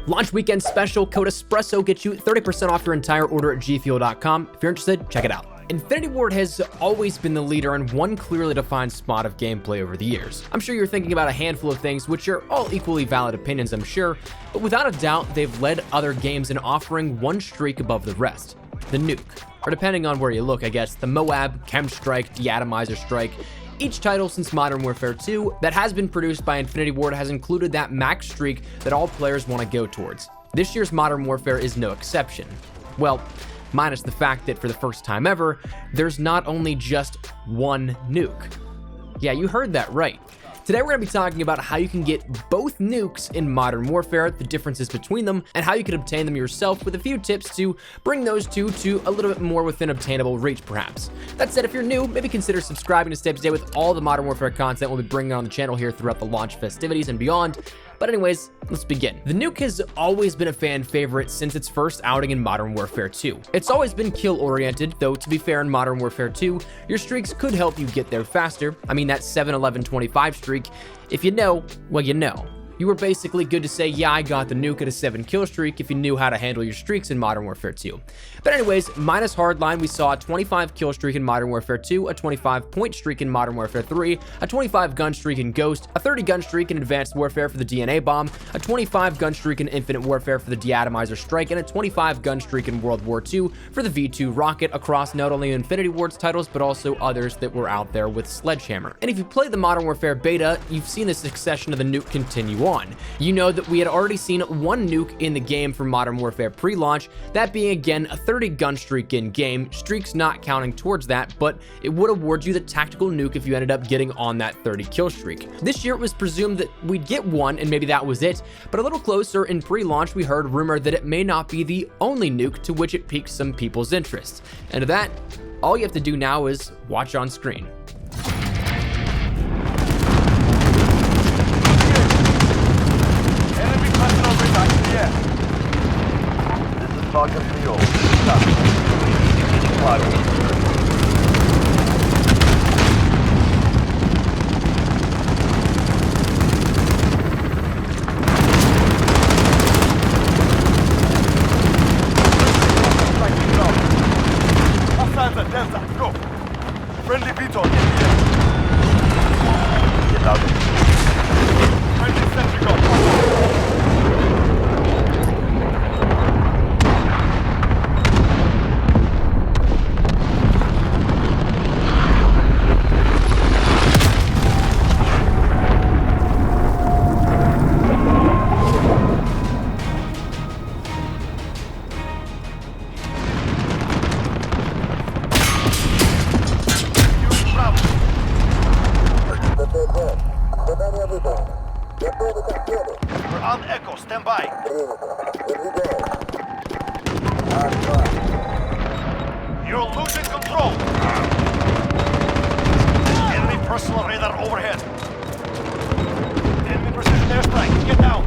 Launch weekend special, code ESPRESSO gets you 30% off your entire order at gfuel.com. If you're interested, check it out. Infinity Ward has always been the leader in one clearly defined spot of gameplay over the years. I'm sure you're thinking about a handful of things, which are all equally valid opinions, I'm sure, but without a doubt, they've led other games in offering one streak above the rest, the Nuke. Or depending on where you look, I guess, the Moab, Chem Strike, Deatomizer Strike. Each title since Modern Warfare 2 that has been produced by Infinity Ward has included that max streak that all players want to go towards. This year's Modern Warfare is no exception. Well, minus the fact that for the first time ever, there's not only just one nuke. Yeah, you heard that right. Today we're going to be talking about how you can get both nukes in Modern Warfare, the differences between them, and how you can obtain them yourself with a few tips to bring those two to a little bit more within obtainable reach, perhaps. That said, if you're new, maybe consider subscribing to stay up to date with all the Modern Warfare content we'll be bringing on the channel here throughout the launch festivities and beyond. But anyways, let's begin. The Nuke has always been a fan favorite since its first outing in Modern Warfare 2. It's always been kill-oriented, though to be fair, in Modern Warfare 2, your streaks could help you get there faster. I mean, that 7-11-25 streak, if you know, well, you know. You were basically good to say, yeah, I got the Nuke at a 7 kill streak if you knew how to handle your streaks in Modern Warfare 2. But anyways, minus Hardline, we saw a 25 kill streak in Modern Warfare 2, a 25 point streak in Modern Warfare 3, a 25 gun streak in Ghost, a 30 gun streak in Advanced Warfare for the DNA Bomb, a 25 gun streak in Infinite Warfare for the Deatomizer Strike, and a 25 gun streak in World War 2 for the V2 Rocket across not only Infinity Ward's titles, but also others that were out there with Sledgehammer. And if you played the Modern Warfare beta, you've seen the succession of the Nuke continue on. You know that we had already seen one nuke in the game for Modern Warfare pre-launch, that being again a 30 gun streak in game, streaks not counting towards that, but it would award you the tactical nuke if you ended up getting on that 30 kill streak. This year it was presumed that we'd get one and maybe that was it, but a little closer in pre-launch we heard rumor that it may not be the only nuke, to which it piqued some people's interest. And to that, all you have to do now is watch on screen. Target Leo. Stop. Claro. Delta, go. Friendly Beetle in the air. Get out. Friendly sentry go. We're on Echo, stand by. You're losing control. Enemy personal radar overhead. Enemy precision airstrike, get down.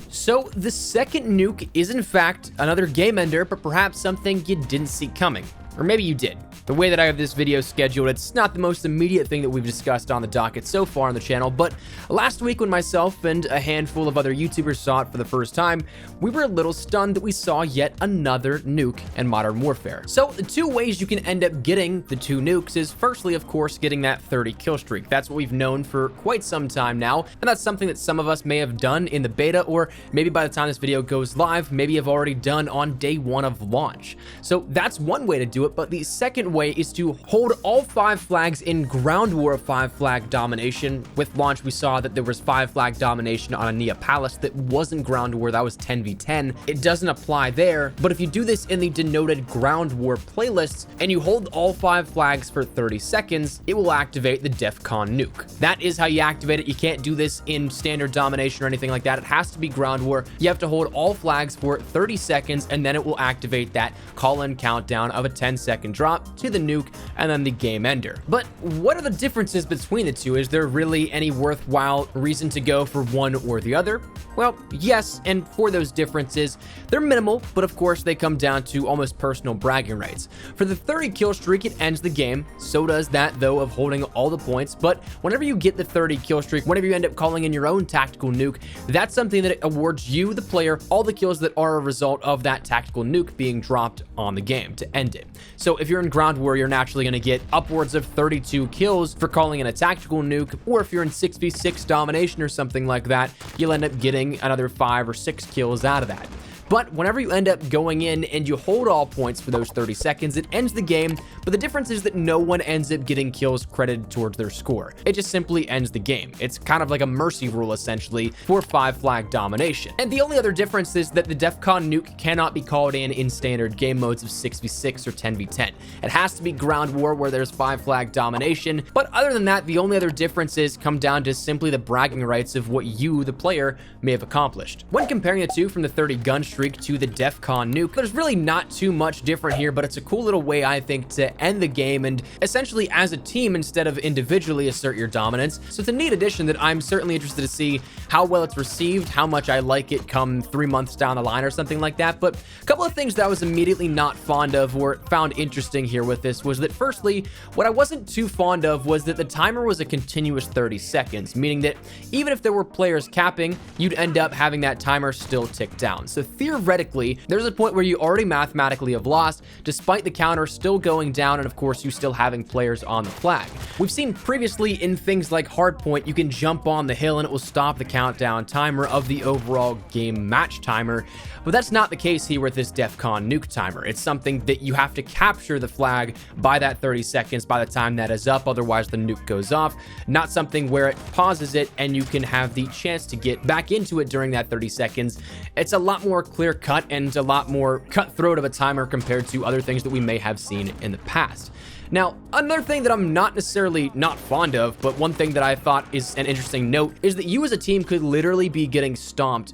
So the second nuke is in fact another game ender, but perhaps something you didn't see coming. Or maybe you did. The way that I have this video scheduled, it's not the most immediate thing that we've discussed on the docket so far on the channel, but last week when myself and a handful of other YouTubers saw it for the first time, we were a little stunned that we saw yet another nuke in Modern Warfare. So the two ways you can end up getting the two nukes is firstly, of course, getting that 30 kill streak. That's what we've known for quite some time now, and that's something that some of us may have done in the beta, or maybe by the time this video goes live, maybe have already done on day one of launch. So that's one way to do it, but the second way is to hold all 5 flags in ground war 5 flag domination. With launch, we saw that there was 5 flag domination on Ania Palace that wasn't ground war, that was 10v10. It doesn't apply there, but if you do this in the denoted ground war playlists and you hold all 5 flags for 30 seconds, it will activate the DEFCON nuke. That is how you activate it. You can't do this in standard domination or anything like that. It has to be ground war. You have to hold all flags for 30 seconds and then it will activate that call-in countdown of a 10 10-second drop to the nuke and then the game ender. But what are the differences between the two? Is there really any worthwhile reason to go for one or the other? Well, yes, and for those differences, they're minimal, but of course they come down to almost personal bragging rights. For the 30 kill streak, it ends the game. So does that, though, of holding all the points. But whenever you get the 30 kill streak, whenever you end up calling in your own tactical nuke, that's something that awards you, the player, all the kills that are a result of that tactical nuke being dropped on the game to end it. So if you're in ground war, you're naturally going to get upwards of 32 kills for calling in a tactical nuke, or if you're in 6v6 domination or something like that, you'll end up getting another 5 or 6 kills out of that. But whenever you end up going in and you hold all points for those 30 seconds, it ends the game, but the difference is that no one ends up getting kills credited towards their score. It just simply ends the game. It's kind of like a mercy rule, essentially, for 5-flag domination. And the only other difference is that the DEF CON nuke cannot be called in standard game modes of 6v6 or 10v10. It has to be ground war where there's 5-flag domination, but other than that, the only other differences come down to simply the bragging rights of what you, the player, may have accomplished. When comparing the two from the 30 gun streak to the DEF CON nuke, there's really not too much different here, but it's a cool little way, I think, to end the game and essentially as a team instead of individually assert your dominance. So it's a neat addition that I'm certainly interested to see how well it's received, how much I like it come 3 months down the line or something like that. But a couple of things that I was immediately not fond of or found interesting here with this was that, firstly, what I wasn't too fond of was that the timer was a continuous 30 seconds, meaning that even if there were players capping, you'd end up having that timer still tick down. So theoretically, there's a point where you already mathematically have lost, despite the counter still going down and of course you still having players on the flag. We've seen previously in things like Hardpoint, you can jump on the hill and it will stop the countdown timer of the overall game match timer, but that's not the case here with this DEF CON nuke timer. It's something that you have to capture the flag by that 30 seconds by the time that is up, otherwise the nuke goes off, not something where it pauses it and you can have the chance to get back into it during that 30 seconds. It's a lot more clear cut and a lot more cutthroat of a timer compared to other things that we may have seen in the past. Now, another thing that I'm not necessarily not fond of, but one thing that I thought is an interesting note is that you as a team could literally be getting stomped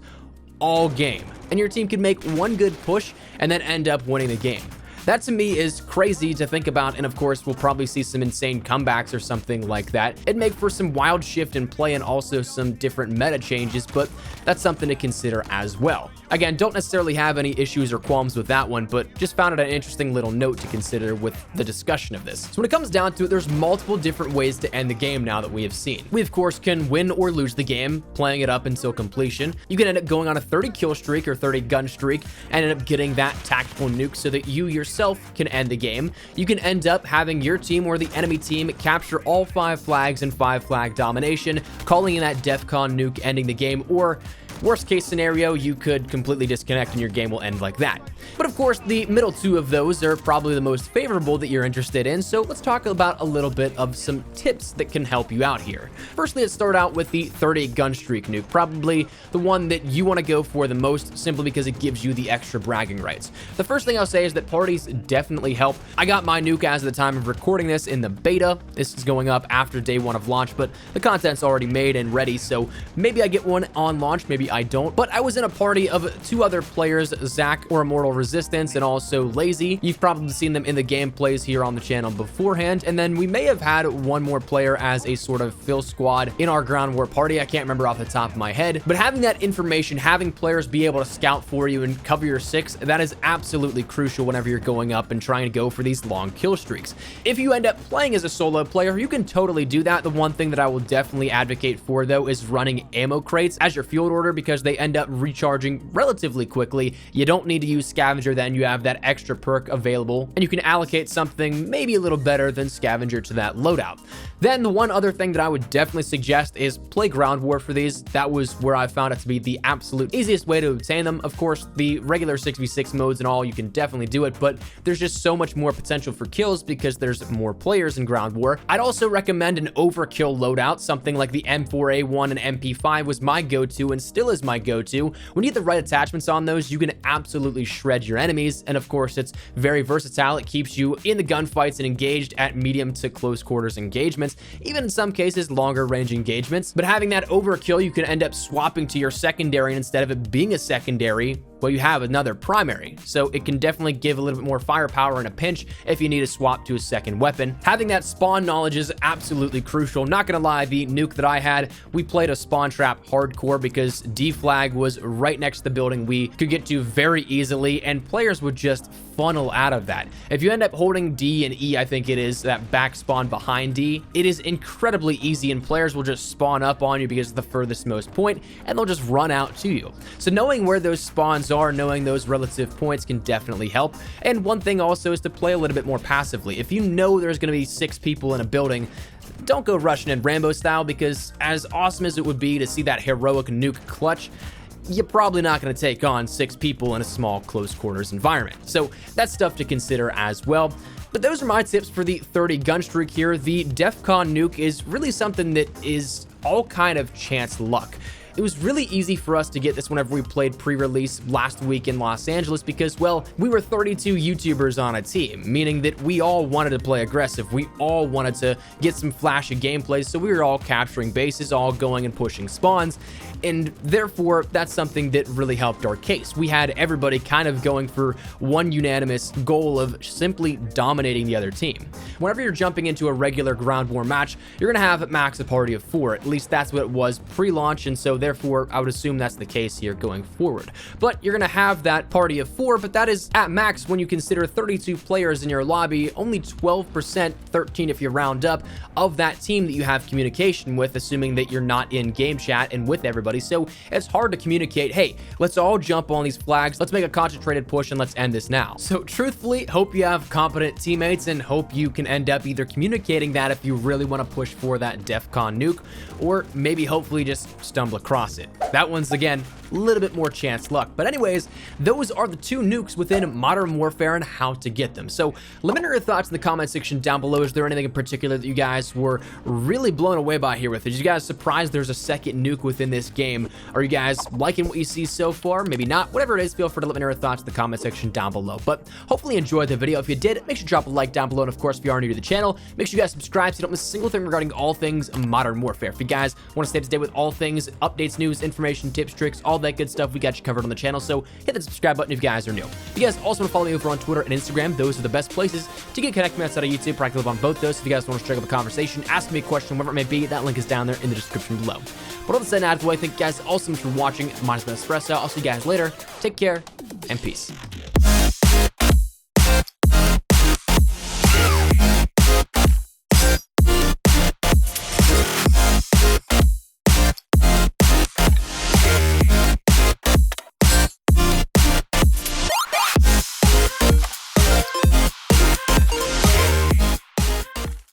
all game, and your team could make one good push and then end up winning the game. That to me is crazy to think about, and of course we'll probably see some insane comebacks or something like that. It'd make for some wild shift in play and also some different meta changes, but that's something to consider as well. Again, don't necessarily have any issues or qualms with that one, but just found it an interesting little note to consider with the discussion of this. So when it comes down to it, there's multiple different ways to end the game now that we have seen. We of course can win or lose the game, playing it up until completion. You can end up going on a 30 kill streak or 30 gun streak and end up getting that tactical nuke so that you yourself can end the game. You can end up having your team or the enemy team capture all 5 flags and 5-flag domination, calling in that DEF CON nuke, ending the game, or worst case scenario, you could completely disconnect and your game will end like that. But of course, the middle two of those are probably the most favorable that you're interested in, so let's talk about a little bit of some tips that can help you out here. Firstly, let's start out with the 30 gun streak nuke, probably the one that you want to go for the most simply because it gives you the extra bragging rights. The first thing I'll say is that parties definitely help. I got my nuke as of the time of recording this in the beta. This is going up after day 1 of launch, but the content's already made and ready, so maybe I get one on launch, maybe I don't. But I was in a party of 2 other players, Zach or Immortal Resistance, and also Lazy. You've probably seen them in the gameplays here on the channel beforehand, and then we may have had one more player as a sort of fill squad in our ground war party. I can't remember off the top of my head, but having that information, having players be able to scout for you and cover your 6, that is absolutely crucial whenever you're going up and trying to go for these long kill streaks. If you end up playing as a solo player, you can totally do that. The one thing that I will definitely advocate for, though, is running ammo crates as your field order, because they end up recharging relatively quickly. You don't need to use scavenger, then you have that extra perk available, and you can allocate something maybe a little better than scavenger to that loadout. Then the one other thing that I would definitely suggest is play ground war for these. That was where I found it to be the absolute easiest way to obtain them. Of course, the regular 6v6 modes and all, you can definitely do it, but there's just so much more potential for kills because there's more players in ground war. I'd also recommend an overkill loadout. Something like the M4A1 and MP5 was my go-to and still is my go-to. When you get the right attachments on those, you can absolutely shred your enemies, and of course, it's very versatile. It keeps you in the gunfights and engaged at medium to close quarters engagements, even in some cases, longer range engagements. But having that overkill, you can end up swapping to your secondary, and instead of it being a secondary, well, you have another primary. So it can definitely give a little bit more firepower in a pinch if you need to swap to a second weapon. Having that spawn knowledge is absolutely crucial. Not gonna lie, the nuke that I had, we played a spawn trap hardcore because D flag was right next to the building we could get to very easily, and players would just funnel out of that. If you end up holding D and E, I think it is, that back spawn behind D, it is incredibly easy, and players will just spawn up on you because of the furthest most point, and they'll just run out to you. So knowing where those spawns are, knowing those relative points can definitely help. And one thing also is to play a little bit more passively. If you know there's going to be 6 people in a building, don't go rushing in Rambo style, because as awesome as it would be to see that heroic nuke clutch, you're probably not going to take on 6 people in a small close quarters environment. So that's stuff to consider as well. But those are my tips for the 30 gun streak here. The DEF CON nuke is really something that is all kind of chance luck. It was really easy for us to get this whenever we played pre-release last week in Los Angeles because, well, we were 32 YouTubers on a team, meaning that we all wanted to play aggressive. We all wanted to get some flashy gameplay, so we were all capturing bases, all going and pushing spawns, and therefore, that's something that really helped our case. We had everybody kind of going for one unanimous goal of simply dominating the other team. Whenever you're jumping into a regular ground war match, you're going to have max a party of 4. At least that's what it was pre-launch, and so therefore, I would assume that's the case here going forward. But you're going to have that party of 4, but that is at max when you consider 32 players in your lobby, only 12%, 13 if you round up, of that team that you have communication with, assuming that you're not in game chat and with everybody. So it's hard to communicate, hey, let's all jump on these flags, let's make a concentrated push, and let's end this now. So truthfully, hope you have competent teammates and hope you can end up either communicating that if you really want to push for that DEF CON nuke, or maybe hopefully just stumble across it. That one's, again, a little bit more chance luck. But anyways, those are the 2 nukes within Modern Warfare and how to get them. So let me know your thoughts in the comment section down below. Is there anything in particular that you guys were really blown away by here with? Are you guys surprised there's a second nuke within this game? Are you guys liking what you see so far? Maybe not. Whatever it is, feel free to let me know your thoughts in the comment section down below. But hopefully you enjoyed the video. If you did, make sure to drop a like down below. And of course, if you are new to the channel, make sure you guys subscribe so you don't miss a single thing regarding all things Modern Warfare. If you guys want to stay up to date with all things, updates, news, information, tips, tricks, all that good stuff, we got you covered on the channel. So hit that subscribe button if you guys are new. If you guys also want to follow me over on Twitter and Instagram, those are the best places to get connected with me outside of YouTube. I live on both those. If you guys want to strike up a conversation, ask me a question, whatever it may be, that link is down there in the description below. But all that said, out of the way, thank you guys all so much for watching. Mine's been Espresso. I'll see you guys later. Take care and peace.